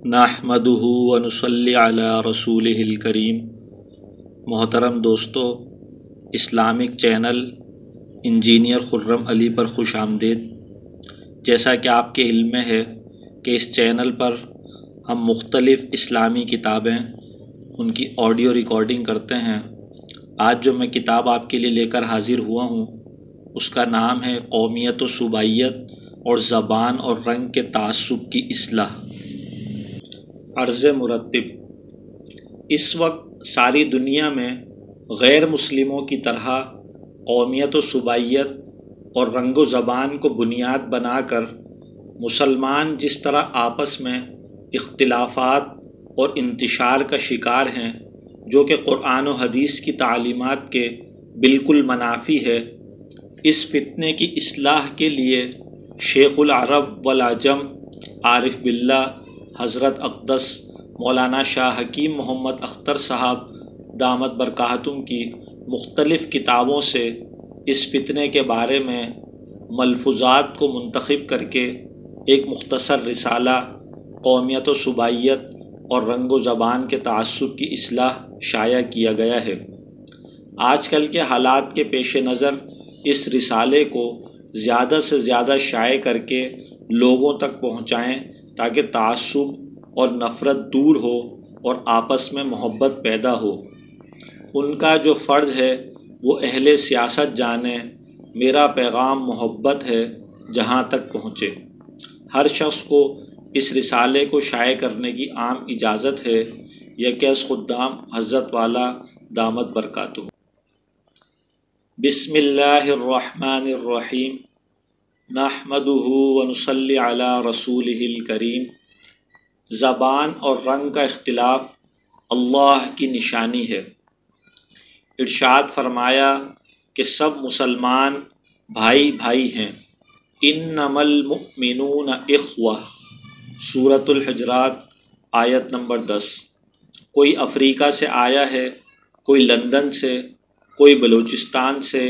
نحمدہ ونصلی علی رسولہ الکریم۔ محترم دوستو، اسلامک چینل انجینئر خرم علی پر خوش آمدید۔ جیسا کہ آپ کے علم میں ہے کہ اس چینل پر ہم مختلف اسلامی کتابیں ان کی آڈیو ریکارڈنگ کرتے ہیں۔ آج جو میں کتاب آپ کے لیے لے کر حاضر ہوا ہوں اس کا نام ہے قومیت و صوبائیت اور زبان اور رنگ کے تعصب کی اصلاح۔ عرض مرتب، اس وقت ساری دنیا میں غیر مسلموں کی طرح قومیت و صوبائیت اور رنگ و زبان کو بنیاد بنا کر مسلمان جس طرح آپس میں اختلافات اور انتشار کا شکار ہیں، جو کہ قرآن و حدیث کی تعلیمات کے بالکل منافی ہے، اس فتنے کی اصلاح کے لیے شیخ العرب والعجم عارف باللہ حضرت اقدس مولانا شاہ حکیم محمد اختر صاحب دامت برکاتہم کی مختلف کتابوں سے اس فتنے کے بارے میں ملفوظات کو منتخب کر کے ایک مختصر رسالہ قومیت و صوبائیت اور رنگ و زبان کے تعصب کی اصلاح شائع کیا گیا ہے۔ آج کل کے حالات کے پیش نظر اس رسالے کو زیادہ سے زیادہ شائع کر کے لوگوں تک پہنچائیں تاکہ تعصب اور نفرت دور ہو اور آپس میں محبت پیدا ہو۔ ان کا جو فرض ہے وہ اہل سیاست جانے، میرا پیغام محبت ہے جہاں تک پہنچے۔ ہر شخص کو اس رسالے کو شائع کرنے کی عام اجازت ہے۔ یکیس خدام حضرت والا دامت برکاتہم۔ بسم اللہ الرحمن الرحیم، نحمدہ ونصلی علی رسولہ الکریم۔ زبان اور رنگ کا اختلاف اللہ کی نشانی ہے۔ ارشاد فرمایا کہ سب مسلمان بھائی بھائی ہیں۔ انما المؤمنون اخوہ، سورۃ الحجرات آیت نمبر 10۔ کوئی افریقہ سے آیا ہے، کوئی لندن سے، کوئی بلوچستان سے،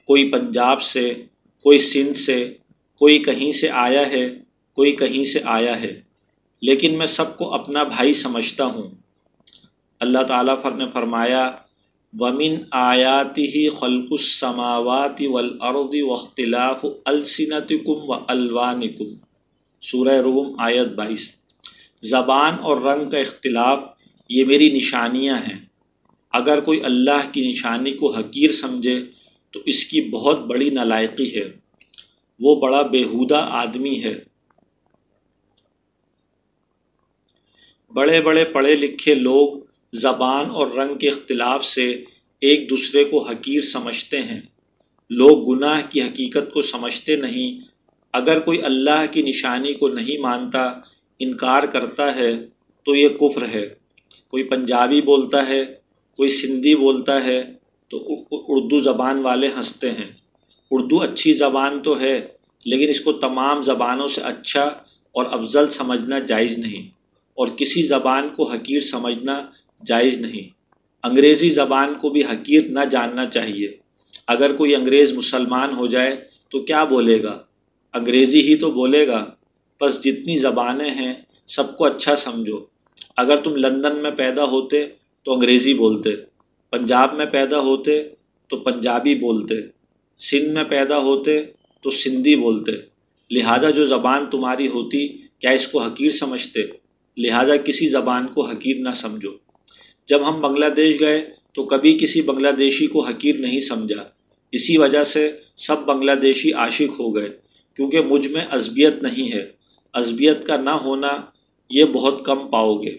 کوئی پنجاب سے، کوئی سندھ سے، کوئی کہیں سے آیا ہے، کوئی کہیں سے آیا ہے، لیکن میں سب کو اپنا بھائی سمجھتا ہوں۔ اللہ تعالیٰ نے فرمایا وَمِنْ آيَاتِهِ خَلْقُ السَّمَاوَاتِ وَالْأَرْضِ وَاخْتِلَافُ أَلْسِنَتِكُمْ وَأَلْوَانِكُمْ، سورہ روم آیت 22۔ زبان اور رنگ کا اختلاف یہ میری نشانیاں ہیں۔ اگر کوئی اللہ کی نشانی کو حقیر سمجھے تو اس کی بہت بڑی نالائقی ہے، وہ بڑا بیہودہ آدمی ہے۔ بڑے بڑے پڑھے لکھے لوگ زبان اور رنگ کے اختلاف سے ایک دوسرے کو حقیر سمجھتے ہیں۔ لوگ گناہ کی حقیقت کو سمجھتے نہیں۔ اگر کوئی اللہ کی نشانی کو نہیں مانتا، انکار کرتا ہے تو یہ کفر ہے۔ کوئی پنجابی بولتا ہے، کوئی سندھی بولتا ہے تو اردو زبان والے ہنستے ہیں۔ اردو اچھی زبان تو ہے، لیکن اس کو تمام زبانوں سے اچھا اور افضل سمجھنا جائز نہیں، اور کسی زبان کو حقیر سمجھنا جائز نہیں۔ انگریزی زبان کو بھی حقیر نہ جاننا چاہیے۔ اگر کوئی انگریز مسلمان ہو جائے تو کیا بولے گا؟ انگریزی ہی تو بولے گا۔ بس جتنی زبانیں ہیں سب کو اچھا سمجھو۔ اگر تم لندن میں پیدا ہوتے تو انگریزی بولتے، پنجاب میں پیدا ہوتے تو پنجابی بولتے، سندھ میں پیدا ہوتے تو سندھی بولتے۔ لہٰذا جو زبان تمہاری ہوتی کیا اس کو حقیر سمجھتے؟ لہٰذا کسی زبان کو حقیر نہ سمجھو۔ جب ہم بنگلہ دیش گئے تو کبھی کسی بنگلہ دیشی کو حقیر نہیں سمجھا۔ اسی وجہ سے سب بنگلہ دیشی عاشق ہو گئے، کیونکہ مجھ میں عصبیت نہیں ہے۔ عصبیت کا نہ ہونا یہ بہت کم پاؤ گے۔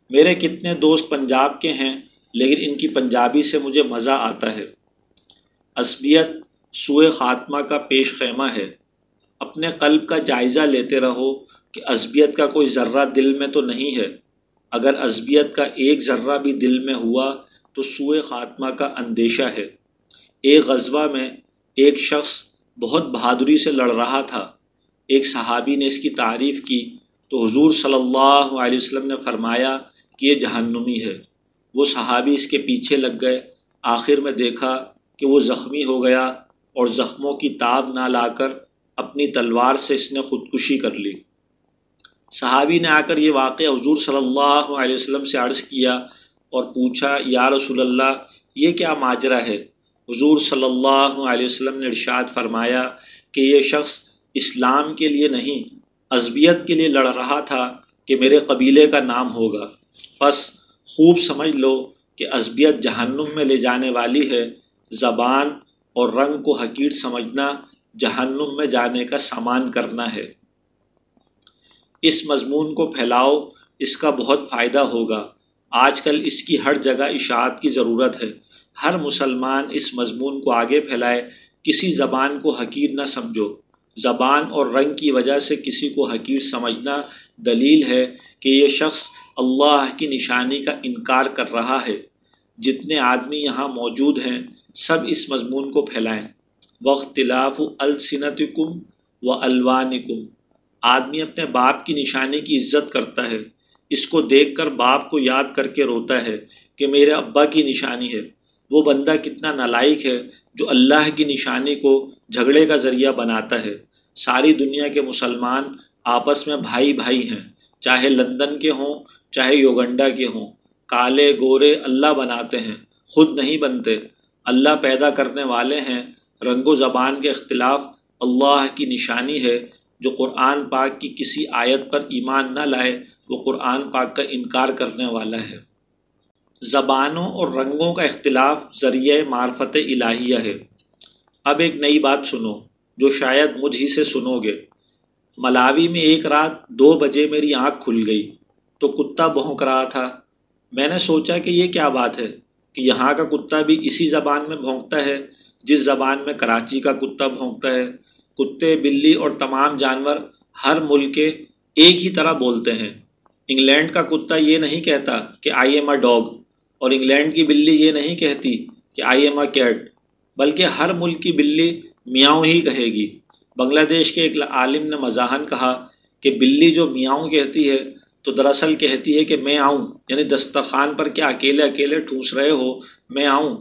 میرے کتنے دوست پنجاب کے ہیں، لیکن ان کی پنجابی سے مجھے مزہ آتا ہے۔ عصبیت سوء خاتمہ کا پیش خیمہ ہے۔ اپنے قلب کا جائزہ لیتے رہو کہ عصبیت کا کوئی ذرہ دل میں تو نہیں ہے۔ اگر عصبیت کا ایک ذرہ بھی دل میں ہوا تو سوء خاتمہ کا اندیشہ ہے۔ ایک غزوہ میں ایک شخص بہت بہادری سے لڑ رہا تھا۔ ایک صحابی نے اس کی تعریف کی تو حضور صلی اللہ علیہ وسلم نے فرمایا کہ یہ جہنمی ہے۔ وہ صحابی اس کے پیچھے لگ گئے۔ آخر میں دیکھا کہ وہ زخمی ہو گیا اور زخموں کی تاب نہ لا کر اپنی تلوار سے اس نے خودکشی کر لی۔ صحابی نے آ کر یہ واقعہ حضور صلی اللہ علیہ وسلم سے عرض کیا اور پوچھا، یا رسول اللہ یہ کیا ماجرا ہے؟ حضور صلی اللہ علیہ وسلم نے ارشاد فرمایا کہ یہ شخص اسلام کے لیے نہیں، عصبیت کے لیے لڑ رہا تھا کہ میرے قبیلے کا نام ہوگا، پس خوب سمجھ لو کہ عصبیت جہنم میں لے جانے والی ہے، زبان اور رنگ کو حقیر سمجھنا جہنم میں جانے کا سامان کرنا ہے۔ اس مضمون کو پھیلاؤ، اس کا بہت فائدہ ہوگا۔ آج کل اس کی ہر جگہ اشاعت کی ضرورت ہے۔ ہر مسلمان اس مضمون کو آگے پھیلائے۔ کسی زبان کو حقیر نہ سمجھو۔ زبان اور رنگ کی وجہ سے کسی کو حقیر سمجھنا دلیل ہے کہ یہ شخص اللہ کی نشانی کا انکار کر رہا ہے۔ جتنے آدمی یہاں موجود ہیں سب اس مضمون کو پھیلائیں۔ واختلاف السنتکم والوانکم، آدمی اپنے باپ کی نشانی کی عزت کرتا ہے، اس کو دیکھ کر باپ کو یاد کر کے روتا ہے کہ میرے ابا کی نشانی ہے۔ وہ بندہ کتنا نالائق ہے جو اللہ کی نشانی کو جھگڑے کا ذریعہ بناتا ہے۔ ساری دنیا کے مسلمان آپس میں بھائی بھائی ہیں، چاہے لندن کے ہوں چاہے یوگنڈا کے ہوں۔ کالے گورے اللہ بناتے ہیں، خود نہیں بنتے۔ اللہ پیدا کرنے والے ہیں۔ رنگ و زبان کے اختلاف اللہ کی نشانی ہے۔ جو قرآن پاک کی کسی آیت پر ایمان نہ لائے وہ قرآن پاک کا انکار کرنے والا ہے۔ زبانوں اور رنگوں کا اختلاف ذریعہ معرفت الہیہ ہے۔ اب ایک نئی بات سنو جو شاید مجھ ہی سے سنو گے۔ ملاوی میں ایک رات 2 بجے میری آنکھ کھل گئی تو کتا بھونک رہا تھا۔ میں نے سوچا کہ یہ کیا بات ہے کہ یہاں کا کتا بھی اسی زبان میں بھونکتا ہے جس زبان میں کراچی کا کتا بھونکتا ہے۔ کتے، بلی اور تمام جانور ہر ملک کے ایک ہی طرح بولتے ہیں۔ انگلینڈ کا کتا یہ نہیں کہتا کہ آئی ایم اے ڈاگ، اور انگلینڈ کی بلی یہ نہیں کہتی کہ آئی ایم اے کیٹ، بلکہ ہر ملک کی بلی میاؤں ہی کہے گی۔ بنگلہ دیش کے ایک عالم نے مزاحاً کہا کہ بلی جو میاؤں کہتی ہے تو دراصل کہتی ہے کہ میں آؤں، یعنی دسترخوان پر کیا اکیلے اکیلے ٹھوس رہے ہو، میں آؤں۔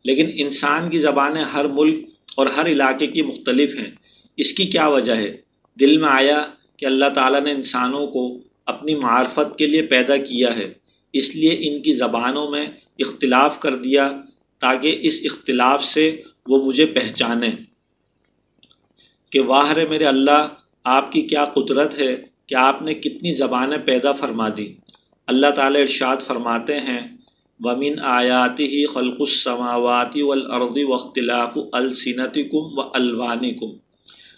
لیکن انسان کی زبانیں ہر ملک اور ہر علاقے کی مختلف ہیں۔ اس کی کیا وجہ ہے؟ دل میں آیا کہ اللہ تعالیٰ نے انسانوں کو اپنی معرفت کے لیے پیدا کیا ہے، اس لیے ان کی زبانوں میں اختلاف کر دیا تاکہ اس اختلاف سے وہ مجھے پہچانیں کہ واہ رے میرے اللہ، آپ کی کیا قدرت ہے کہ آپ نے کتنی زبانیں پیدا فرما دی۔ اللہ تعالیٰ ارشاد فرماتے ہیں وَمِنْ آیَاتِهِ خَلْقُ السَّمَاوَاتِ وَالْأَرْضِ وَاخْتِلَافُ أَلْسِنَتِكُمْ وَأَلْوَانِكُمْ،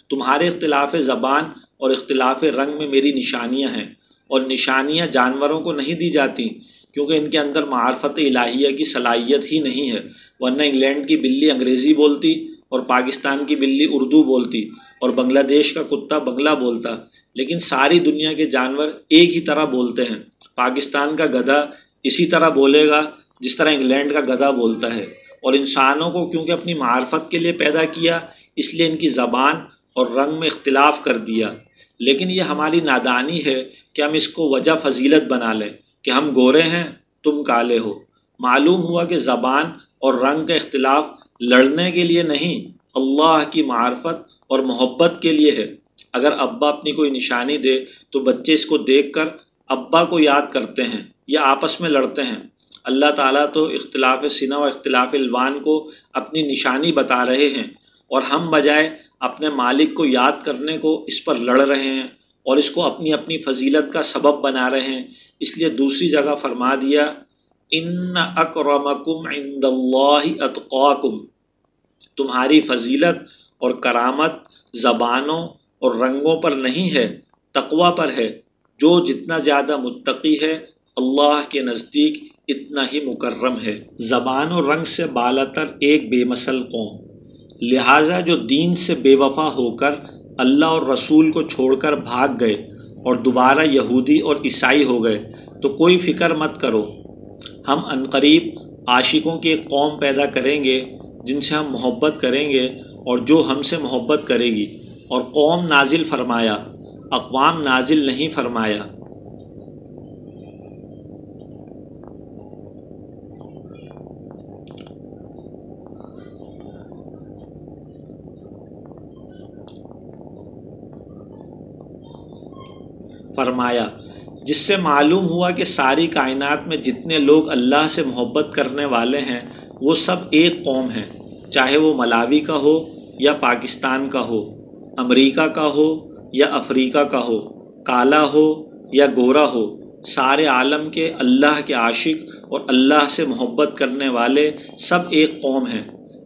تمہارے اختلاف زبان اور اختلاف رنگ میں میری نشانیاں ہیں، اور نشانیاں جانوروں کو نہیں دی جاتی کیونکہ ان کے اندر معرفت الہیہ کی صلاحیت ہی نہیں ہے، ورنہ انگلینڈ کی بلی انگریزی بولتی اور پاکستان کی بلی اردو بولتی اور بنگلہ دیش کا کتا بنگلہ بولتا، لیکن ساری دنیا کے جانور ایک ہی طرح بولتے ہیں۔ پاکستان کا گدھا اسی طرح بولے گا جس طرح انگلینڈ کا گدھا بولتا ہے، اور انسانوں کو کیونکہ اپنی معرفت کے لیے پیدا کیا اس لیے ان کی زبان اور رنگ میں اختلاف کر دیا۔ لیکن یہ ہماری نادانی ہے کہ ہم اس کو وجہ فضیلت بنا لیں کہ ہم گورے ہیں تم کالے ہو۔ معلوم ہوا کہ زبان اور رنگ کا اختلاف لڑنے کے لیے نہیں، اللہ کی معرفت اور محبت کے لیے ہے۔ اگر ابا اپنی کوئی نشانی دے تو بچے اس کو دیکھ کر ابا کو یاد کرتے ہیں یا آپس میں لڑتے ہیں۔ اللہ تعالیٰ تو اختلاف سینہ و اختلاف الوان کو اپنی نشانی بتا رہے ہیں، اور ہم بجائے اپنے مالک کو یاد کرنے کو اس پر لڑ رہے ہیں اور اس کو اپنی اپنی فضیلت کا سبب بنا رہے ہیں۔ اس لیے دوسری جگہ فرما دیا ان اکرمکم عند اللہ اتقاکم، تمہاری فضیلت اور کرامت زبانوں اور رنگوں پر نہیں ہے، تقوی پر ہے۔ جو جتنا زیادہ متقی ہے اللہ کے نزدیک اتنا ہی مکرم ہے۔ زبان اور رنگ سے بالاتر ایک بے مثل قوم، لہٰذا جو دین سے بے وفا ہو کر اللہ اور رسول کو چھوڑ کر بھاگ گئے اور دوبارہ یہودی اور عیسائی ہو گئے تو کوئی فکر مت کرو، ہم عنقریب عاشقوں کی ایک قوم پیدا کریں گے جن سے ہم محبت کریں گے اور جو ہم سے محبت کرے گی۔ اور قوم نازل فرمایا، اقوام نازل نہیں فرمایا۔ فرمایا جس سے معلوم ہوا کہ ساری کائنات میں جتنے لوگ اللہ سے محبت کرنے والے ہیں وہ سب ایک قوم ہیں، چاہے وہ ملاوی کا ہو یا پاکستان کا ہو، امریکہ کا ہو یا افریقہ کا ہو، کالا ہو یا گورا ہو، سارے عالم کے اللہ کے عاشق اور اللہ سے محبت کرنے والے سب ایک قوم ہیں۔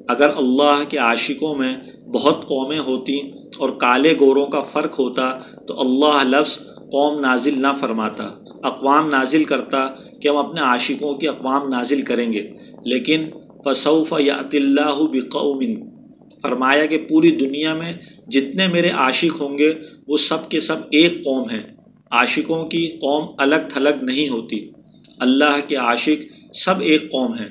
اگر اللہ کے عاشقوں میں بہت قومیں ہوتی اور کالے گوروں کا فرق ہوتا تو اللہ لفظ قوم نازل نہ فرماتا، اقوام نازل کرتا کہ ہم اپنے عاشقوں کی اقوام نازل کریں گے، لیکن فسوف یأتی اللہ بقوم، فرمایا کہ پوری دنیا میں جتنے میرے عاشق ہوں گے وہ سب کے سب ایک قوم ہیں۔ عاشقوں کی قوم الگ تھلگ نہیں ہوتی، اللہ کے عاشق سب ایک قوم ہیں۔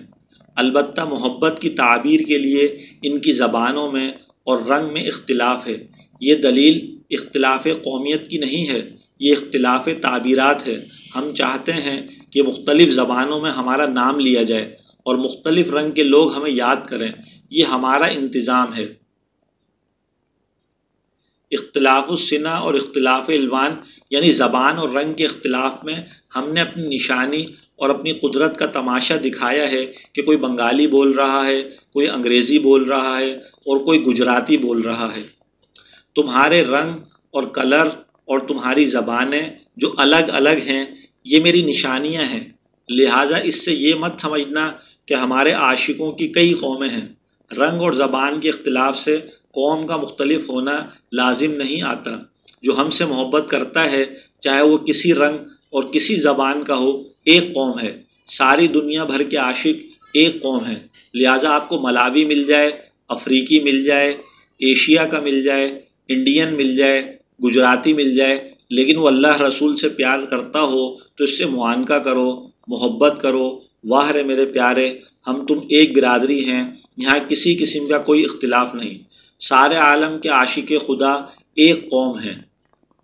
البتہ محبت کی تعبیر کے لیے ان کی زبانوں میں اور رنگ میں اختلاف ہے۔ یہ دلیل اختلاف قومیت کی نہیں ہے، یہ اختلاف تعبیرات ہے۔ ہم چاہتے ہیں کہ مختلف زبانوں میں ہمارا نام لیا جائے اور مختلف رنگ کے لوگ ہمیں یاد کریں، یہ ہمارا انتظام ہے۔ اختلاف السنہ اور اختلاف الوان یعنی زبان اور رنگ کے اختلاف میں ہم نے اپنی نشانی اور اپنی قدرت کا تماشا دکھایا ہے کہ کوئی بنگالی بول رہا ہے، کوئی انگریزی بول رہا ہے اور کوئی گجراتی بول رہا ہے۔ تمہارے رنگ اور کلر اور تمہاری زبانیں جو الگ الگ ہیں یہ میری نشانیاں ہیں، لہٰذا اس سے یہ مت سمجھنا کہ ہمارے عاشقوں کی کئی قومیں ہیں۔ رنگ اور زبان کے اختلاف سے قوم کا مختلف ہونا لازم نہیں آتا۔ جو ہم سے محبت کرتا ہے چاہے وہ کسی رنگ اور کسی زبان کا ہو، ایک قوم ہے۔ ساری دنیا بھر کے عاشق ایک قوم ہیں، لہٰذا آپ کو ملاوی مل جائے، افریقی مل جائے، ایشیا کا مل جائے، انڈین مل جائے، گجراتی مل جائے، لیکن وہ اللہ رسول سے پیار کرتا ہو تو اس سے معانقہ کرو، محبت کرو۔ واہ رے میرے پیارے، ہم تم ایک برادری ہیں، یہاں کسی قسم کا کوئی اختلاف نہیں، سارے عالم کے عاشق خدا ایک قوم ہیں۔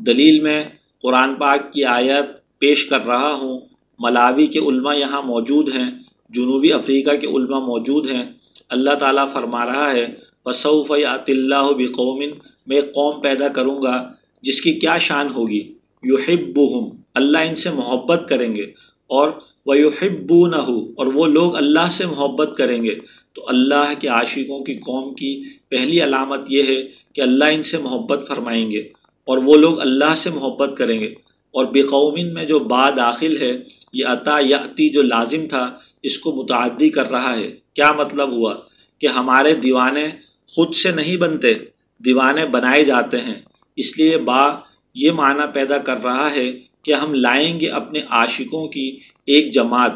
دلیل میں قرآن پاک کی آیت پیش کر رہا ہوں۔ ملاوی کے علماء یہاں موجود ہیں، جنوبی افریقہ کے علماء موجود ہیں۔ اللہ تعالیٰ فرما رہا ہے فسوف یأتی اللہ بقوم، میں ایک قوم پیدا کروں گا جس کی کیا شان ہوگی، یحبہم، اللہ ان سے محبت کریں گے، اور ویحبونہ، اور وہ لوگ اللہ سے محبت کریں گے۔ تو اللہ کے عاشقوں کی قوم کی پہلی علامت یہ ہے کہ اللہ ان سے محبت فرمائیں گے اور وہ لوگ اللہ سے محبت کریں گے۔ اور بقومن میں جو با داخل ہے، یہ عطا یأتی جو لازم تھا اس کو متعدی کر رہا ہے۔ کیا مطلب ہوا کہ ہمارے دیوانے خود سے نہیں بنتے، دیوانے بنائے جاتے ہیں، اس لیے با یہ معنی پیدا کر رہا ہے کہ ہم لائیں گے اپنے عاشقوں کی ایک جماعت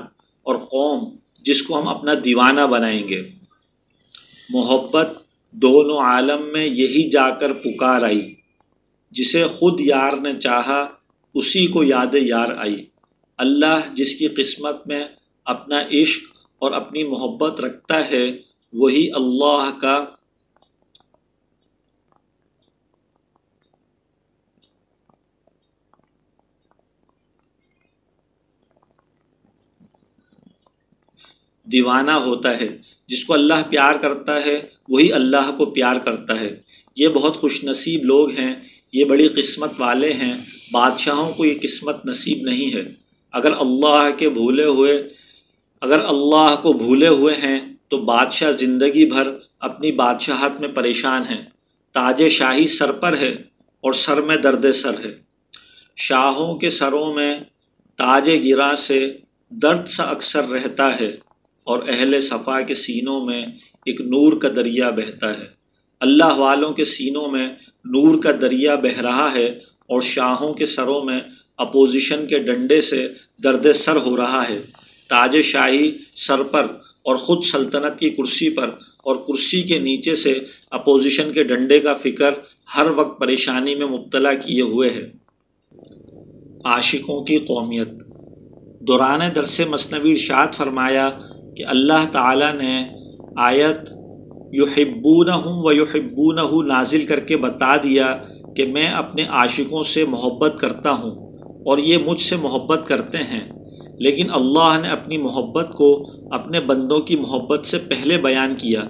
اور قوم جس کو ہم اپنا دیوانہ بنائیں گے۔ محبت دونوں عالم میں یہی جا کر پکار آئی، جسے خود یار نے چاہا اسی کو یاد یار آئی۔ اللہ جس کی قسمت میں اپنا عشق اور اپنی محبت رکھتا ہے وہی اللہ کا دیوانہ ہوتا ہے۔ جس کو اللہ پیار کرتا ہے وہی اللہ کو پیار کرتا ہے۔ یہ بہت خوش نصیب لوگ ہیں، یہ بڑی قسمت والے ہیں۔ بادشاہوں کو یہ قسمت نصیب نہیں ہے۔ اگر اللہ کو بھولے ہوئے ہیں تو بادشاہ زندگی بھر اپنی بادشاہت میں پریشان ہیں۔ تاج شاہی سر پر ہے اور سر میں درد سر ہے۔ شاہوں کے سروں میں تاج گراں سے درد سا اکثر رہتا ہے، اور اہل صفا کے سینوں میں ایک نور کا دریا بہتا ہے۔ اللہ والوں کے سینوں میں نور کا دریا بہہ رہا ہے اور شاہوں کے سروں میں اپوزیشن کے ڈنڈے سے درد سر ہو رہا ہے۔ تاج شاہی سر پر اور خود سلطنت کی کرسی پر، اور کرسی کے نیچے سے اپوزیشن کے ڈنڈے کا فکر ہر وقت پریشانی میں مبتلا کیے ہوئے ہے۔ عاشقوں کی قومیت۔ دوران درس مثنوی ارشاد فرمایا کہ اللہ تعالیٰ نے آیت یحبونہم ویحبونہ نازل کر کے بتا دیا کہ میں اپنے عاشقوں سے محبت کرتا ہوں اور یہ مجھ سے محبت کرتے ہیں، لیکن اللہ نے اپنی محبت کو اپنے بندوں کی محبت سے پہلے بیان کیا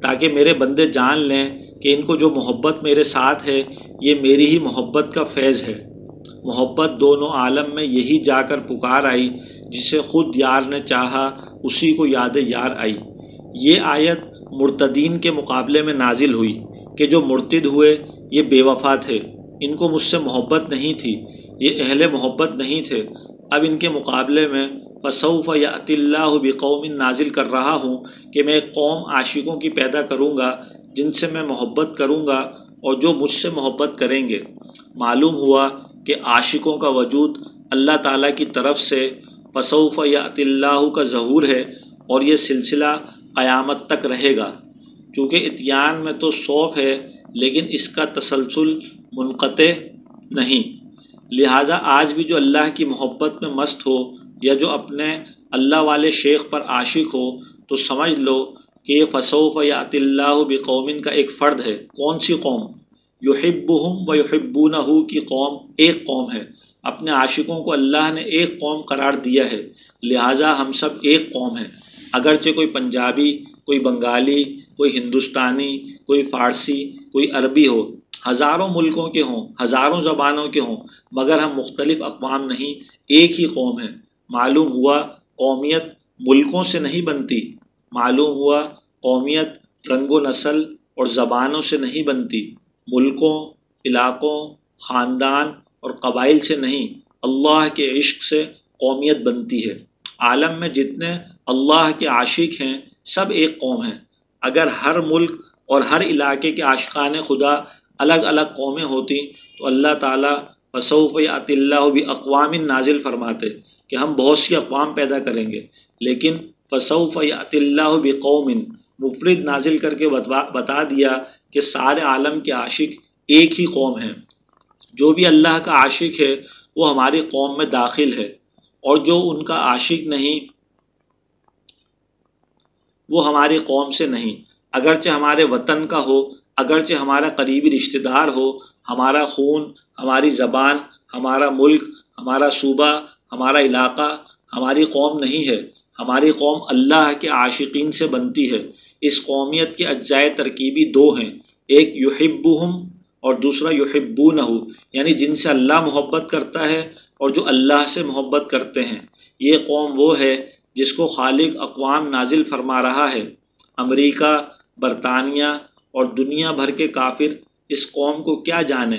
تاکہ میرے بندے جان لیں کہ ان کو جو محبت میرے ساتھ ہے یہ میری ہی محبت کا فیض ہے۔ محبت دونوں عالم میں یہی جا کر پکار آئی، جسے خود یار نے چاہا اسی کو یاد یار آئی۔ یہ آیت مرتدین کے مقابلے میں نازل ہوئی کہ جو مرتد ہوئے یہ بے وفا تھے، ان کو مجھ سے محبت نہیں تھی، یہ اہل محبت نہیں تھے۔ اب ان کے مقابلے میں فسوف یأتی اللہ بقوم نازل کر رہا ہوں کہ میں ایک قوم عاشقوں کی پیدا کروں گا جن سے میں محبت کروں گا اور جو مجھ سے محبت کریں گے۔ معلوم ہوا کہ عاشقوں کا وجود اللہ تعالیٰ کی طرف سے فسوف یأتی اللہ کا ظہور ہے، اور یہ سلسلہ قیامت تک رہے گا، چونکہ اتیان میں تو سوف ہے لیکن اس کا تسلسل منقطع نہیں۔ لہٰذا آج بھی جو اللہ کی محبت میں مست ہو یا جو اپنے اللہ والے شیخ پر عاشق ہو تو سمجھ لو کہ یہ فسوف یأتی اللہ بقوم کا ایک فرد ہے۔ کون سی قوم؟ یحبہم ویحبونہ کی قوم ایک قوم ہے۔ اپنے عاشقوں کو اللہ نے ایک قوم قرار دیا ہے، لہٰذا ہم سب ایک قوم ہیں، اگرچہ کوئی پنجابی، کوئی بنگالی، کوئی ہندوستانی، کوئی فارسی، کوئی عربی ہو، ہزاروں ملکوں کے ہوں، ہزاروں زبانوں کے ہوں، مگر ہم مختلف اقوام نہیں، ایک ہی قوم ہے۔ معلوم ہوا قومیت ملکوں سے نہیں بنتی، معلوم ہوا قومیت رنگ و نسل اور زبانوں سے نہیں بنتی، ملکوں، علاقوں، خاندان اور قبائل سے نہیں، اللہ کے عشق سے قومیت بنتی ہے۔ عالم میں جتنے اللہ کے عاشق ہیں سب ایک قوم ہیں۔ اگر ہر ملک اور ہر علاقے کے عاشقان خدا الگ الگ قومیں ہوتی تو اللہ تعالیٰ فسوف یأتی اللہ باقوام نازل فرماتے کہ ہم بہت سی اقوام پیدا کریں گے، لیکن فسوف یأتی اللہ بقوم مفرد نازل کر کے بتا دیا کہ سارے عالم کے عاشق ایک ہی قوم ہیں۔ جو بھی اللہ کا عاشق ہے وہ ہماری قوم میں داخل ہے، اور جو ان کا عاشق نہیں وہ ہماری قوم سے نہیں، اگرچہ ہمارے وطن کا ہو، اگرچہ ہمارا قریبی رشتہ دار ہو، ہمارا خون، ہماری زبان، ہمارا ملک، ہمارا صوبہ، ہمارا علاقہ ہماری قوم نہیں ہے۔ ہماری قوم اللہ کے عاشقین سے بنتی ہے۔ اس قومیت کے اجزائے ترکیبی دو ہیں، ایک یحبہم اور دوسرا یحبونہ، یعنی جن سے اللہ محبت کرتا ہے اور جو اللہ سے محبت کرتے ہیں۔ یہ قوم وہ ہے جس کو خالق اقوام نازل فرما رہا ہے۔ امریکہ، برطانیہ اور دنیا بھر کے کافر اس قوم کو کیا جانے؟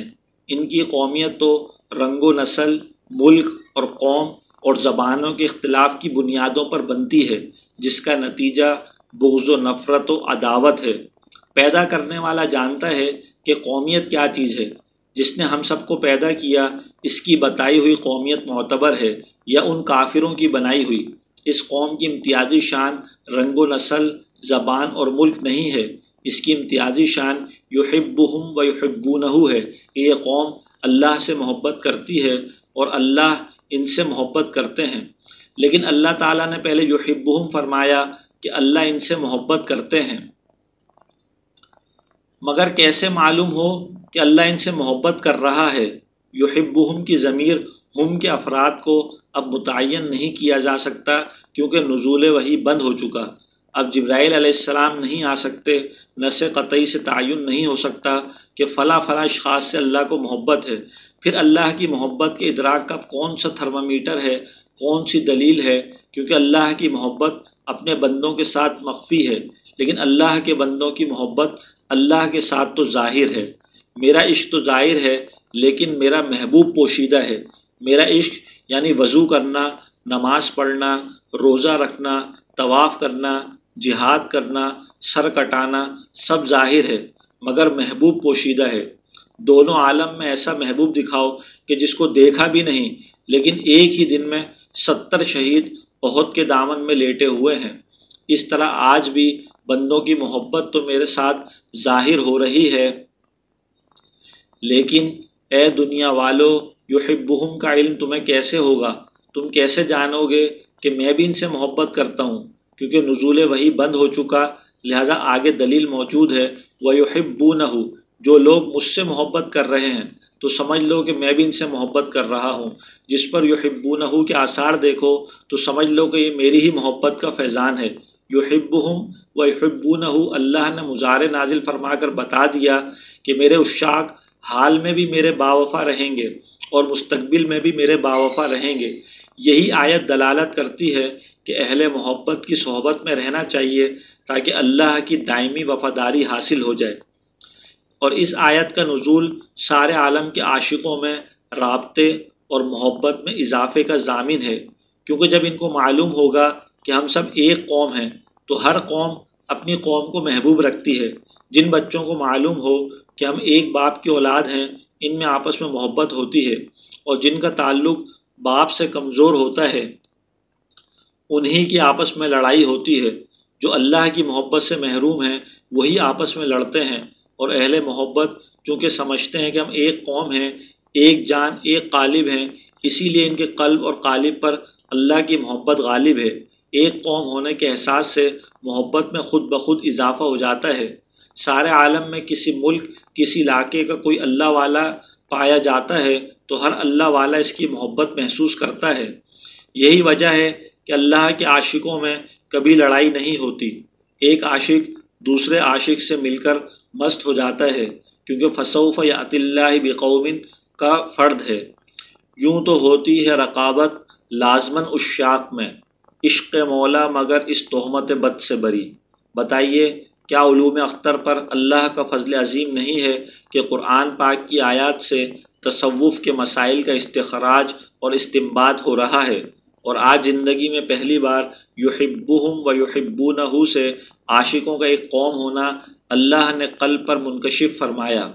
ان کی قومیت تو رنگ و نسل، ملک اور قوم اور زبانوں کے اختلاف کی بنیادوں پر بنتی ہے، جس کا نتیجہ بغض و نفرت و عداوت ہے۔ پیدا کرنے والا جانتا ہے کہ قومیت کیا چیز ہے۔ جس نے ہم سب کو پیدا کیا اس کی بتائی ہوئی قومیت معتبر ہے یا ان کافروں کی بنائی ہوئی؟ اس قوم کی امتیازی شان رنگ و نسل، زبان اور ملک نہیں ہے، اس کی امتیازی شان یحبہم و یحبونہ ہے کہ یہ قوم اللہ سے محبت کرتی ہے اور اللہ ان سے محبت کرتے ہیں۔ لیکن اللہ تعالیٰ نے پہلے یحبہم فرمایا کہ اللہ ان سے محبت کرتے ہیں، مگر کیسے معلوم ہو کہ اللہ ان سے محبت کر رہا ہے؟ یحبہم کی ضمیر ہم کے افراد کو اب متعین نہیں کیا جا سکتا کیونکہ نزول وحی بند ہو چکا۔ اب جبرائیل علیہ السلام نہیں آ سکتے، نص قطعی سے تعین نہیں ہو سکتا کہ فلاں فلاں اشخاص سے اللہ کو محبت ہے۔ پھر اللہ کی محبت کے ادراک کا کون سا تھرمامیٹر ہے، کون سی دلیل ہے؟ کیونکہ اللہ کی محبت اپنے بندوں کے ساتھ مخفی ہے، لیکن اللہ کے بندوں کی محبت اللہ کے ساتھ تو ظاہر ہے۔ میرا عشق تو ظاہر ہے لیکن میرا محبوب پوشیدہ ہے۔ میرا عشق یعنی وضو کرنا، نماز پڑھنا، روزہ رکھنا، طواف کرنا، جہاد کرنا، سر کٹانا سب ظاہر ہے مگر محبوب پوشیدہ ہے۔ دونوں عالم میں ایسا محبوب دکھاؤ کہ جس کو دیکھا بھی نہیں، لیکن ایک ہی دن میں 70 شہید احد کے دامن میں لیٹے ہوئے ہیں۔ اس طرح آج بھی بندوں کی محبت تو میرے ساتھ ظاہر ہو رہی ہے، لیکن اے دنیا والو، یحبہم کا علم تمہیں کیسے ہوگا؟ تم کیسے جانو گے کہ میں بھی ان سے محبت کرتا ہوں؟ کیونکہ نزول وحی بند ہو چکا، لہذا آگے دلیل موجود ہے۔ وَيُحِبُّونَهُ، جو لوگ مجھ سے محبت کر رہے ہیں تو سمجھ لو کہ میں بھی ان سے محبت کر رہا ہوں۔ جس پر یحبونہ کے آثار دیکھو تو سمجھ لو کہ یہ میری ہی محبت کا فیضان ہے۔ یحبہم و یحبونہ، اللہ نے مضارع نازل فرما کر بتا دیا کہ میرے عشاق حال میں بھی میرے باوفا رہیں گے اور مستقبل میں بھی میرے باوفا رہیں گے۔ یہی آیت دلالت کرتی ہے کہ اہل محبت کی صحبت میں رہنا چاہیے تاکہ اللہ کی دائمی وفاداری حاصل ہو جائے۔ اور اس آیت کا نزول سارے عالم کے عاشقوں میں رابطے اور محبت میں اضافے کا ضامن ہے، کیونکہ جب ان کو معلوم ہوگا کہ ہم سب ایک قوم ہیں تو ہر قوم اپنی قوم کو محبوب رکھتی ہے۔ جن بچوں کو معلوم ہو کہ ہم ایک باپ کی اولاد ہیں، ان میں آپس میں محبت ہوتی ہے، اور جن کا تعلق باپ سے کمزور ہوتا ہے انہی کی آپس میں لڑائی ہوتی ہے۔ جو اللہ کی محبت سے محروم ہیں وہی آپس میں لڑتے ہیں، اور اہل محبت چونکہ سمجھتے ہیں کہ ہم ایک قوم ہیں، ایک جان، ایک قالب ہیں، اسی لیے ان کے قلب اور قالب پر اللہ کی محبت غالب ہے۔ ایک قوم ہونے کے احساس سے محبت میں خود بخود اضافہ ہو جاتا ہے۔ سارے عالم میں کسی ملک، کسی علاقے کا کوئی اللہ والا پایا جاتا ہے تو ہر اللہ والا اس کی محبت محسوس کرتا ہے۔ یہی وجہ ہے کہ اللہ کے عاشقوں میں کبھی لڑائی نہیں ہوتی۔ ایک عاشق دوسرے عاشق سے مل کر مست ہو جاتا ہے، کیونکہ فسوف یأتی اللہ بقوم کا فرد ہے۔ یوں تو ہوتی ہے رقابت لازماً عشاق میں، عشق مولا مگر اس تہمت بد سے بری۔ بتائیے کیا علوم اختر پر اللہ کا فضل عظیم نہیں ہے کہ قرآن پاک کی آیات سے تصوف کے مسائل کا استخراج اور استنباط ہو رہا ہے، اور آج زندگی میں پہلی بار یحبہم و یحبونہ سے عاشقوں کا ایک قوم ہونا اللہ نے قلب پر منکشف فرمایا۔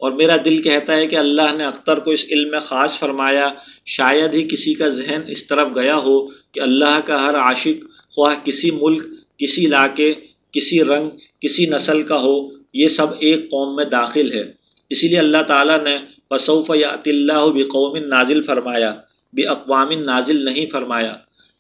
اور میرا دل کہتا ہے کہ اللہ نے اختر کو اس علم میں خاص فرمایا، شاید ہی کسی کا ذہن اس طرف گیا ہو کہ اللہ کا ہر عاشق خواہ کسی ملک، کسی علاقے، کسی رنگ، کسی نسل کا ہو، یہ سب ایک قوم میں داخل ہے۔ اسی لیے اللہ تعالیٰ نے فسوف یأتی اللہ بقوم نازل فرمایا، باقوام نازل نہیں فرمایا۔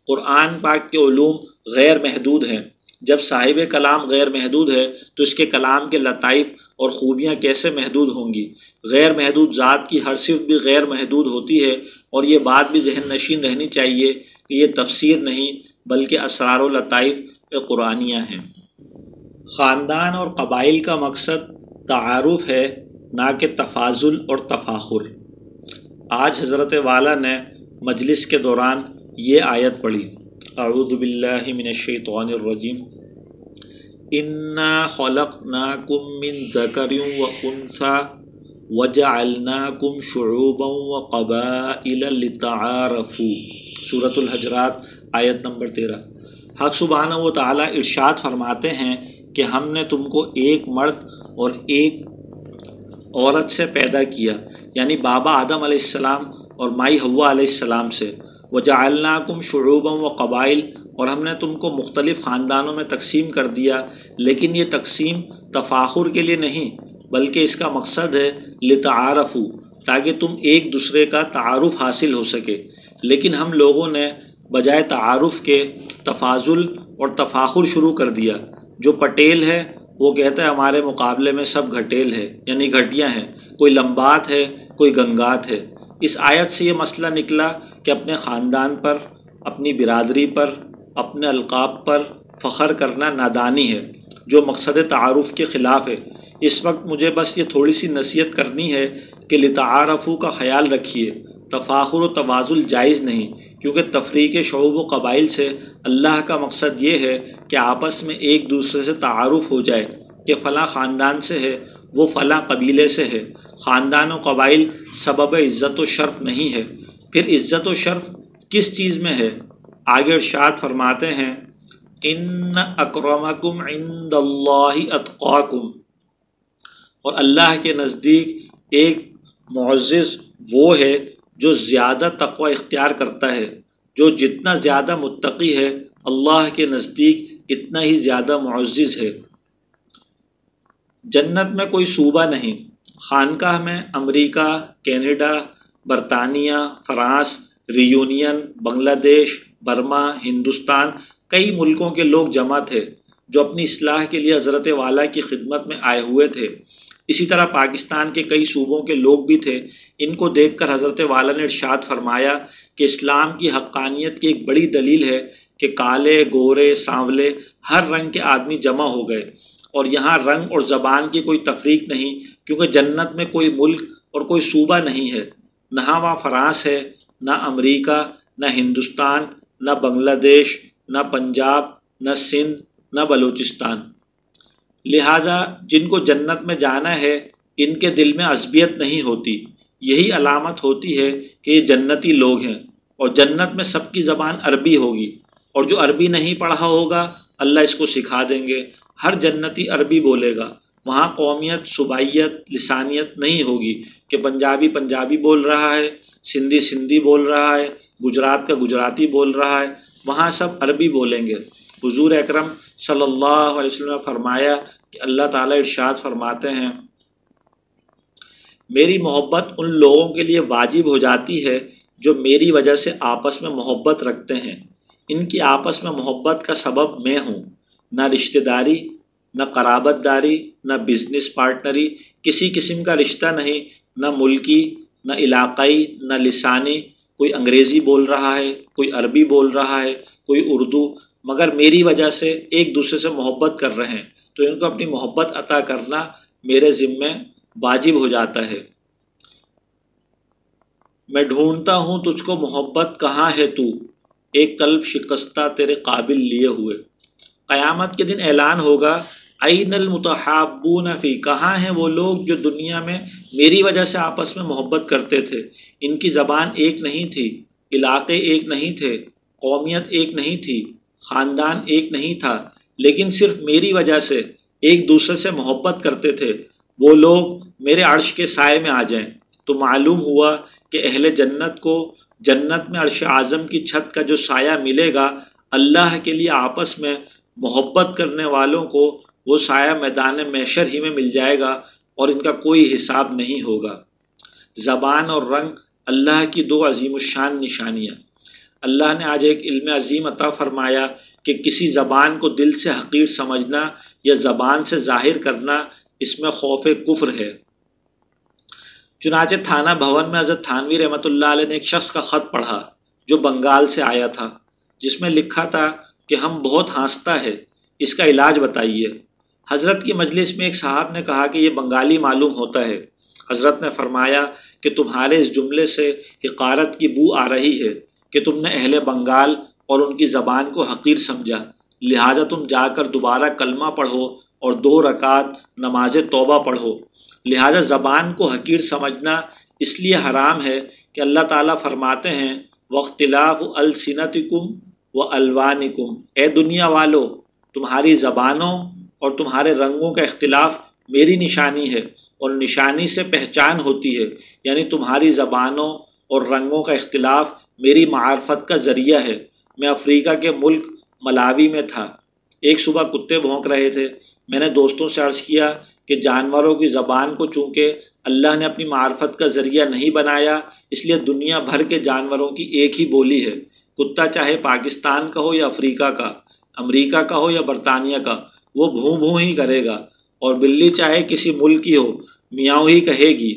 قرآن پاک کے علوم غیر محدود ہیں۔ جب صاحب کلام غیر محدود ہے تو اس کے کلام کے لطائف اور خوبیاں کیسے محدود ہوں گی؟ غیر محدود ذات کی ہر صفت بھی غیر محدود ہوتی ہے، اور یہ بات بھی ذہن نشین رہنی چاہیے کہ یہ تفسیر نہیں بلکہ اسرار و لطائف قرآنیہ ہیں۔ خاندان اور قبائل کا مقصد تعارف ہے، نہ کہ تفاضل اور تفاخر۔ آج حضرت والا نے مجلس کے دوران یہ آیت پڑھی، اعوذ باللہ من الشیطان الرجیم، انا خلقناکم من ذکر و انثی وجعلناکم شعوبا وقبائل لتعارفوا، سورۃ الحجرات آیت نمبر 13۔ حق سبحانہ و تعالیٰ ارشاد فرماتے ہیں کہ ہم نے تم کو ایک مرد اور ایک عورت سے پیدا کیا، یعنی بابا آدم علیہ السلام اور مائی حوا علیہ السلام سے۔ وجعلناکم شعوبا و قبائل، اور ہم نے تم کو مختلف خاندانوں میں تقسیم کر دیا، لیکن یہ تقسیم تفاخر کے لیے نہیں بلکہ اس کا مقصد ہے لتعارفوا، تاکہ تم ایک دوسرے کا تعارف حاصل ہو سکے۔ لیکن ہم لوگوں نے بجائے تعارف کے تفاضل اور تفاخر شروع کر دیا۔ جو پٹیل ہے وہ کہتا ہے ہمارے مقابلے میں سب گھٹیل ہے، یعنی گھٹیا ہیں، کوئی لمبات ہے، کوئی گنگات ہے۔ اس آیت سے یہ مسئلہ نکلا کہ اپنے خاندان پر، اپنی برادری پر، اپنے القاب پر فخر کرنا نادانی ہے، جو مقصد تعارف کے خلاف ہے۔ اس وقت مجھے بس یہ تھوڑی سی نصیحت کرنی ہے کہ لتعارفوا کا خیال رکھیے، تفاخر و تفاضل جائز نہیں، کیونکہ تفریق شعوب و قبائل سے اللہ کا مقصد یہ ہے کہ آپس میں ایک دوسرے سے تعارف ہو جائے کہ فلاں خاندان سے ہے، وہ فلاں قبیلے سے ہے۔ خاندان و قبائل سبب عزت و شرف نہیں ہے۔ پھر عزت و شرف کس چیز میں ہے؟ آگے ارشاد فرماتے ہیں، ان اکرمکم عند اللہ اتقاکم، اور اللہ کے نزدیک ایک معزز وہ ہے جو زیادہ تقوی اختیار کرتا ہے۔ جو جتنا زیادہ متقی ہے اللہ کے نزدیک اتنا ہی زیادہ معزز ہے۔ جنت میں کوئی صوبہ نہیں۔ خانقاہ میں امریکہ، کینیڈا، برطانیہ، فرانس، ریونین، بنگلہ دیش، برما، ہندوستان، کئی ملکوں کے لوگ جمع تھے جو اپنی اصلاح کے لیے حضرت والا کی خدمت میں آئے ہوئے تھے۔ اسی طرح پاکستان کے کئی صوبوں کے لوگ بھی تھے۔ ان کو دیکھ کر حضرت والا نے ارشاد فرمایا کہ اسلام کی حقانیت کی ایک بڑی دلیل ہے کہ کالے، گورے، سانولے، ہر رنگ کے آدمی جمع ہو گئے، اور یہاں رنگ اور زبان کی کوئی تفریق نہیں کیونکہ جنت میں کوئی ملک اور کوئی صوبہ نہیں ہے، نہ وہاں فرانس ہے، نہ امریکہ، نہ ہندوستان، نہ بنگلہ دیش، نہ پنجاب، نہ سندھ، نہ بلوچستان۔ لہٰذا جن کو جنت میں جانا ہے ان کے دل میں عصبیت نہیں ہوتی، یہی علامت ہوتی ہے کہ یہ جنتی لوگ ہیں۔ اور جنت میں سب کی زبان عربی ہوگی، اور جو عربی نہیں پڑھا ہوگا اللہ اس کو سکھا دیں گے۔ ہر جنتی عربی بولے گا، وہاں قومیت، صوبائیت، لسانیت نہیں ہوگی کہ پنجابی پنجابی بول رہا ہے، سندھی سندھی بول رہا ہے، گجرات کا گجراتی بول رہا ہے، وہاں سب عربی بولیں گے۔ حضور اکرم صلی اللہ علیہ وسلم نے فرمایا کہ اللہ تعالیٰ ارشاد فرماتے ہیں، میری محبت ان لوگوں کے لیے واجب ہو جاتی ہے جو میری وجہ سے آپس میں محبت رکھتے ہیں۔ ان کی آپس میں محبت کا سبب میں ہوں، نہ رشتہ داری، نہ قرابت داری، نہ بزنس پارٹنری، کسی قسم کا رشتہ نہیں، نہ ملکی، نہ علاقائی، نہ لسانی۔ کوئی انگریزی بول رہا ہے، کوئی عربی بول رہا ہے، کوئی اردو، مگر میری وجہ سے ایک دوسرے سے محبت کر رہے ہیں، تو ان کو اپنی محبت عطا کرنا میرے ذمے واجب ہو جاتا ہے۔ میں ڈھونڈتا ہوں تجھ کو محبت، کہاں ہے تو، ایک قلب شکستہ تیرے قابل لیے ہوئے۔ قیامت کے دن اعلان ہوگا، این المتحابون فی، کہاں ہیں وہ لوگ جو دنیا میں میری وجہ سے آپس میں محبت کرتے تھے۔ ان کی زبان ایک نہیں تھی، علاقے ایک نہیں تھے، قومیت ایک نہیں تھی، خاندان ایک نہیں تھا، لیکن صرف میری وجہ سے ایک دوسرے سے محبت کرتے تھے۔ وہ لوگ میرے عرش کے سائے میں آ جائیں۔ تو معلوم ہوا کہ اہل جنت کو جنت میں عرش اعظم کی چھت کا جو سایہ ملے گا، اللہ کے لیے آپس میں محبت کرنے والوں کو وہ سایہ میدان محشر ہی میں مل جائے گا، اور ان کا کوئی حساب نہیں ہوگا۔ زبان اور رنگ اللہ کی دو عظیم الشان نشانیاں۔ اللہ نے آج ایک علم عظیم عطا فرمایا کہ کسی زبان کو دل سے حقیر سمجھنا یا زبان سے ظاہر کرنا، اس میں خوف کفر ہے۔ چنانچہ تھانہ بھون میں حضرت تھانوی رحمۃ اللہ علیہ نے ایک شخص کا خط پڑھا جو بنگال سے آیا تھا، جس میں لکھا تھا کہ ہم بہت ہنستا ہے، اس کا علاج بتائیے۔ حضرت کی مجلس میں ایک صاحب نے کہا کہ یہ بنگالی معلوم ہوتا ہے۔ حضرت نے فرمایا کہ تمہارے اس جملے سے حقارت کی بو آ رہی ہے کہ تم نے اہل بنگال اور ان کی زبان کو حقیر سمجھا، لہٰذا تم جا کر دوبارہ کلمہ پڑھو اور 2 رکعت نماز توبہ پڑھو۔ لہٰذا زبان کو حقیر سمجھنا اس لیے حرام ہے کہ اللہ تعالیٰ فرماتے ہیں وَاخْتِلَافُ أَلْسِنَتِكُمْ وَأَلْوَانِكُمْ، اے دنیا والو، تمہاری زبانوں اور تمہارے رنگوں کا اختلاف میری نشانی ہے، اور نشانی سے پہچان ہوتی ہے، یعنی تمہاری زبانوں اور رنگوں کا اختلاف میری معرفت کا ذریعہ ہے۔ میں افریقہ کے ملک ملاوی میں تھا، ایک صبح کتے بھونک رہے تھے۔ میں نے دوستوں سے عرض کیا کہ جانوروں کی زبان کو چونکہ اللہ نے اپنی معرفت کا ذریعہ نہیں بنایا، اس لیے دنیا بھر کے جانوروں کی ایک ہی بولی ہے۔ کتا چاہے پاکستان کا ہو یا افریقہ کا، امریکہ کا ہو یا برطانیہ کا، وہ بھوں بھوں ہی کرے گا، اور بلی چاہے کسی ملک کی ہو میاؤں ہی کہے گی۔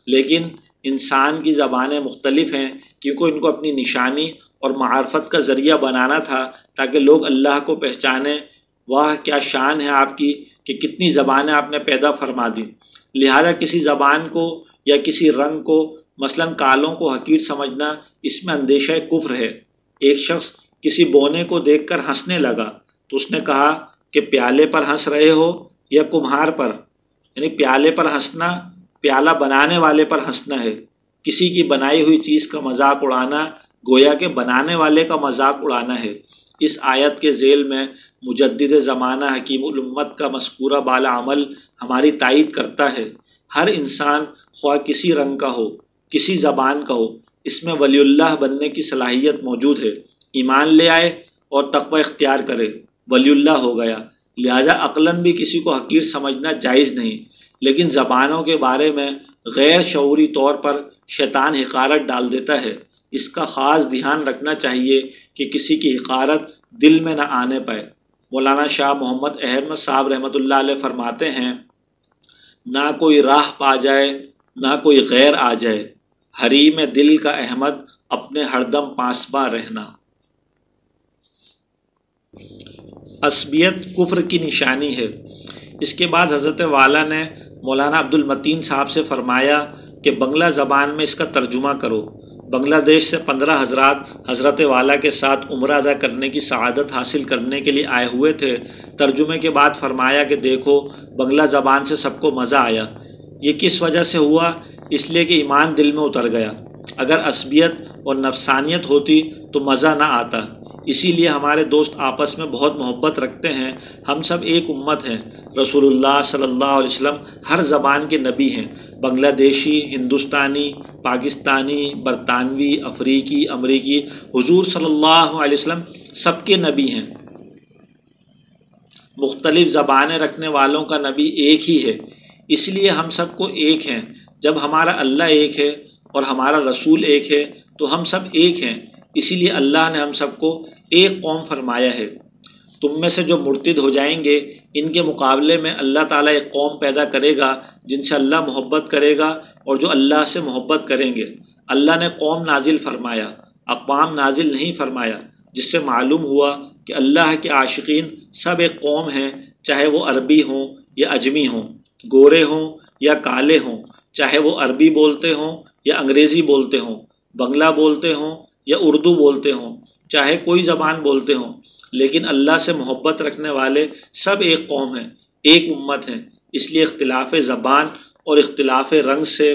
لیکن انسان کی زبانیں مختلف ہیں، کیونکہ ان کو اپنی نشانی اور معرفت کا ذریعہ بنانا تھا تاکہ لوگ اللہ کو پہچانیں۔ واہ کیا شان ہے آپ کی کہ کتنی زبانیں آپ نے پیدا فرما دی۔ لہذا کسی زبان کو یا کسی رنگ کو، مثلاً کالوں کو حقیر سمجھنا، اس میں اندیشہ کفر ہے۔ ایک شخص کسی بونے کو دیکھ کر ہنسنے لگا تو اس نے کہا کہ پیالے پر ہنس رہے ہو یا کمہار پر؟ یعنی پیالے پر ہنسنا پیالہ بنانے والے پر ہنسنا ہے۔ کسی کی بنائی ہوئی چیز کا مذاق اڑانا گویا کہ بنانے والے کا مذاق اڑانا ہے۔ اس آیت کے ذیل میں مجدد زمانہ حکیم الامت کا مذکورہ بالا عمل ہماری تائید کرتا ہے۔ ہر انسان خواہ کسی رنگ کا ہو، کسی زبان کا ہو، اس میں ولی اللہ بننے کی صلاحیت موجود ہے۔ ایمان لے آئے اور تقوی اختیار کرے، ولی اللہ ہو گیا۔ لہٰذا عقلاً بھی کسی کو حقیر سمجھنا جائز نہیں، لیکن زبانوں کے بارے میں غیر شعوری طور پر شیطان حقارت ڈال دیتا ہے۔ اس کا خاص دھیان رکھنا چاہیے کہ کسی کی حقارت دل میں نہ آنے پائے۔ مولانا شاہ محمد احمد صاحب رحمۃ اللہ علیہ فرماتے ہیں، نہ کوئی راہ پا جائے نہ کوئی غیر آ جائے، حریم دل کا احمد اپنے ہردم پاسباں رہنا۔ عصبیت کفر کی نشانی ہے۔ اس کے بعد حضرت والا نے مولانا عبد المتین صاحب سے فرمایا کہ بنگلہ زبان میں اس کا ترجمہ کرو۔ بنگلہ دیش سے 15 حضرات حضرت والا کے ساتھ عمرہ ادا کرنے کی سعادت حاصل کرنے کے لیے آئے ہوئے تھے۔ ترجمے کے بعد فرمایا کہ دیکھو بنگلہ زبان سے سب کو مزہ آیا۔ یہ کس وجہ سے ہوا؟ اس لیے کہ ایمان دل میں اتر گیا۔ اگر عصبیت اور نفسانیت ہوتی تو مزہ نہ آتا۔ اسی لیے ہمارے دوست آپس میں بہت محبت رکھتے ہیں۔ ہم سب ایک امت ہیں۔ رسول اللہ صلی اللہ علیہ وسلم ہر زبان کے نبی ہیں، بنگلہ دیشی، ہندوستانی، پاکستانی، برطانوی، افریقی، امریکی، حضور صلی اللہ علیہ وسلم سب کے نبی ہیں۔ مختلف زبانیں رکھنے والوں کا نبی ایک ہی ہے، اس لیے ہم سب کو ایک ہیں۔ جب ہمارا اللہ ایک ہے اور ہمارا رسول ایک ہے تو ہم سب ایک ہیں۔ اسی لیے اللہ نے ہم سب کو ایک قوم فرمایا ہے۔ تم میں سے جو مرتد ہو جائیں گے ان کے مقابلے میں اللہ تعالیٰ ایک قوم پیدا کرے گا جن سے اللہ محبت کرے گا اور جو اللہ سے محبت کریں گے۔ اللہ نے قوم نازل فرمایا، اقوام نازل نہیں فرمایا، جس سے معلوم ہوا کہ اللہ کے عاشقین سب ایک قوم ہیں، چاہے وہ عربی ہوں یا اجمی ہوں، گورے ہوں یا کالے ہوں، چاہے وہ عربی بولتے ہوں یا انگریزی بولتے ہوں، بنگلہ بولتے ہوں یا اردو بولتے ہوں، چاہے کوئی زبان بولتے ہوں، لیکن اللہ سے محبت رکھنے والے سب ایک قوم ہیں، ایک امت ہیں۔ اس لیے اختلاف زبان اور اختلاف رنگ سے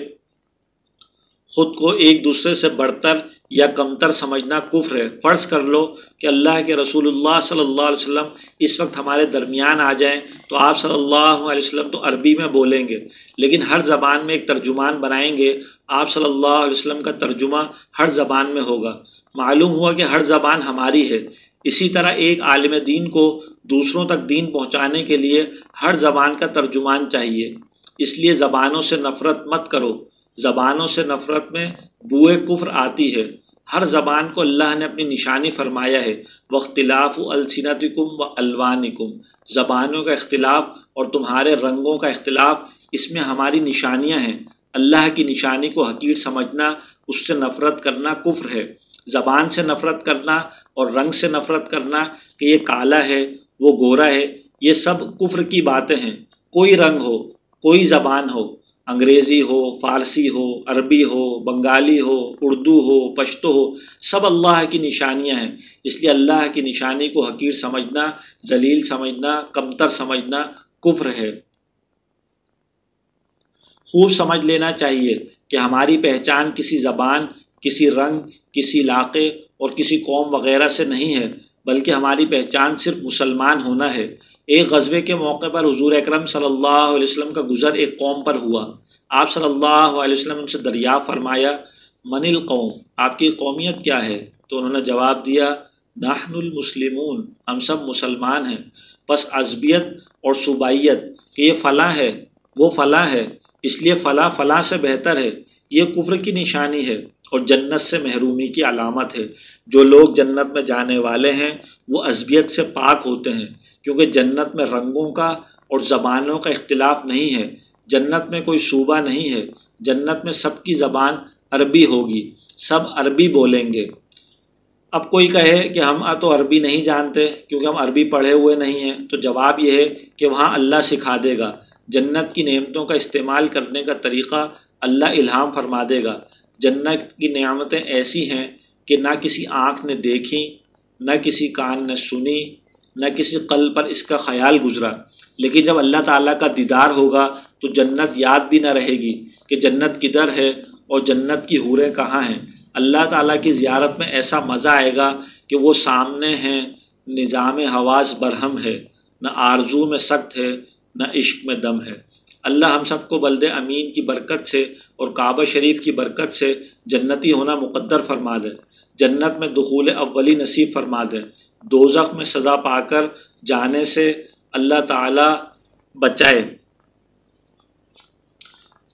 خود کو ایک دوسرے سے برتر یا کمتر سمجھنا کفر ہے۔ فرض کر لو کہ اللہ کے رسول اللہ صلی اللہ علیہ وسلم اس وقت ہمارے درمیان آ جائیں تو آپ صلی اللہ علیہ وسلم تو عربی میں بولیں گے، لیکن ہر زبان میں ایک ترجمان بنائیں گے۔ آپ صلی اللہ علیہ وسلم کا ترجمہ ہر زبان میں ہوگا۔ معلوم ہوا کہ ہر زبان ہماری ہے۔ اسی طرح ایک عالم دین کو دوسروں تک دین پہنچانے کے لیے ہر زبان کا ترجمان چاہیے۔ اس لیے زبانوں سے نفرت مت کرو۔ زبانوں سے نفرت میں بوئے کفر آتی ہے۔ ہر زبان کو اللہ نے اپنی نشانی فرمایا ہے۔ وَاخْتِلَافُ أَلْسِنَتِكُمْ وَأَلْوَانِكُمْ، زبانوں کا اختلاف اور تمہارے رنگوں کا اختلاف، اس میں ہماری نشانیاں ہیں۔ اللہ کی نشانی کو حقیر سمجھنا، اس سے نفرت کرنا کفر ہے۔ زبان سے نفرت کرنا اور رنگ سے نفرت کرنا کہ یہ کالا ہے وہ گورا ہے، یہ سب کفر کی باتیں ہیں۔ کوئی رنگ ہو، کوئی زبان ہو، انگریزی ہو، فارسی ہو، عربی ہو، بنگالی ہو، اردو ہو، پشتو ہو، سب اللہ کی نشانیاں ہیں۔ اس لیے اللہ کی نشانی کو حقیر سمجھنا، ذلیل سمجھنا، کمتر سمجھنا کفر ہے۔ خوب سمجھ لینا چاہیے کہ ہماری پہچان کسی زبان، کسی رنگ، کسی علاقے اور کسی قوم وغیرہ سے نہیں ہے، بلکہ ہماری پہچان صرف مسلمان ہونا ہے۔ ایک غزوے کے موقع پر حضور اکرم صلی اللہ علیہ وسلم کا گزر ایک قوم پر ہوا۔ آپ صلی اللہ علیہ وسلم ان سے دریافت فرمایا، من القوم، آپ کی قومیت کیا ہے؟ تو انہوں نے جواب دیا، نحن المسلمون، ہم سب مسلمان ہیں۔ پس عصبیت اور صوبائیت کہ یہ فلاں ہے وہ فلاں ہے، اس لیے فلاں فلاں سے بہتر ہے، یہ کفر کی نشانی ہے اور جنت سے محرومی کی علامت ہے۔ جو لوگ جنت میں جانے والے ہیں وہ عصبیت سے پاک ہوتے ہیں، کیونکہ جنت میں رنگوں کا اور زبانوں کا اختلاف نہیں ہے۔ جنت میں کوئی صوبہ نہیں ہے، جنت میں سب کی زبان عربی ہوگی، سب عربی بولیں گے۔ اب کوئی کہے کہ ہم تو عربی نہیں جانتے کیونکہ ہم عربی پڑھے ہوئے نہیں ہیں، تو جواب یہ ہے کہ وہاں اللہ سکھا دے گا۔ جنت کی نعمتوں کا استعمال کرنے کا طریقہ اللہ الہام فرما دے گا۔ جنت کی نعمتیں ایسی ہیں کہ نہ کسی آنکھ نے دیکھی، نہ کسی کان نے سنی، نہ کسی قلب پر اس کا خیال گزرا۔ لیکن جب اللہ تعالیٰ کا دیدار ہوگا تو جنت یاد بھی نہ رہے گی کہ جنت کدھر ہے اور جنت کی حوریں کہاں ہیں۔ اللہ تعالیٰ کی زیارت میں ایسا مزہ آئے گا کہ وہ سامنے ہیں، نظام حواس برہم ہے، نہ آرزو میں سخت ہے، نہ عشق میں دم ہے۔ اللہ ہم سب کو بلد امین کی برکت سے اور کعبہ شریف کی برکت سے جنتی ہونا مقدر فرما دے، جنت میں دخول اولی نصیب فرما دے، دوزخ میں سزا پا کر جانے سے اللہ تعالیٰ بچائے،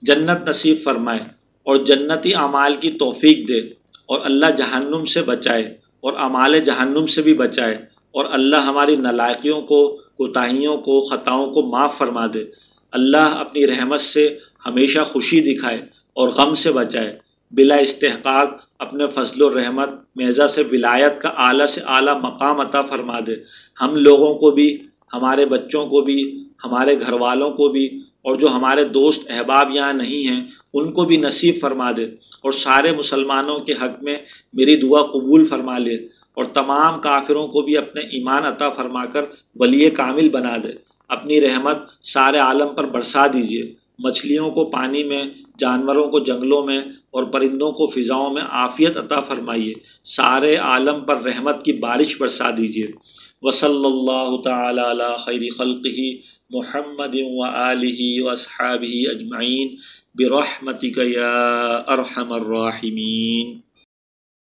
جنت نصیب فرمائے اور جنتی اعمال کی توفیق دے، اور اللہ جہنم سے بچائے اور اعمال جہنم سے بھی بچائے، اور اللہ ہماری نالائقیوں کو، کوتاہیوں کو، خطاؤں کو معاف فرما دے۔ اللہ اپنی رحمت سے ہمیشہ خوشی دکھائے اور غم سے بچائے، بلا استحقاق اپنے فضل و رحمت معزہ سے ولایت کا اعلیٰ سے اعلیٰ مقام عطا فرما دے۔ ہم لوگوں کو بھی، ہمارے بچوں کو بھی، ہمارے گھر والوں کو بھی اور جو ہمارے دوست احباب یہاں نہیں ہیں ان کو بھی نصیب فرما دے، اور سارے مسلمانوں کے حق میں میری دعا قبول فرما لے، اور تمام کافروں کو بھی اپنے ایمان عطا فرما کر ولی کامل بنا دے۔ اپنی رحمت سارے عالم پر برسا دیجیے، مچھلیوں کو پانی میں، جانوروں کو جنگلوں میں، اور پرندوں کو فضاؤں میں عافیت عطا فرمائیے، سارے عالم پر رحمت کی بارش برسا دیجیے۔ وصلی اللہ تعالی علی خیر خلقہ محمد وآلہ واصحابہ اجمعین برحمتک یا ارحم الراحمین۔